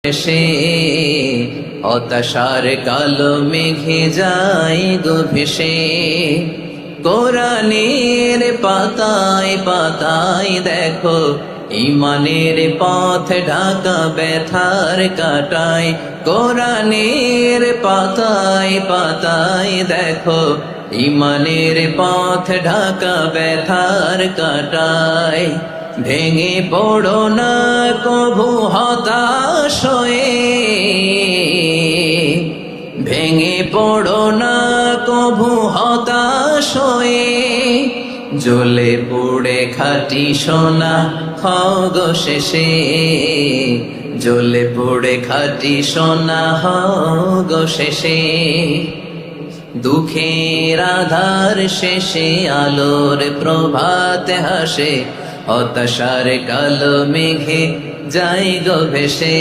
সে হতাশার কালো মেঘে যায় গো ভেসে। কোরআনের পাতায় পাতায় দেখো ইমানের পথ ঢাকা ব্যথার কাটায়। কোরআনের পাতায় পাতায় দেখো ইমানের পথ ঢাকা ব্যথার কাটায়। ভেঙে পড়ো না কভু হতাশ হয়ে, ভেঙে পড়ো না কভু হতাশ হয়ে। জ্বলে পুড়ে খাঁটি সোনা হও গো শেষে, জ্বলে পুড়ে খাঁটি সোনা হও গো শেষে। দুঃখের আধার শেষে আলোর প্রভাত হাসে, হতাশার কালো মেঘে যাই গো ভেসে।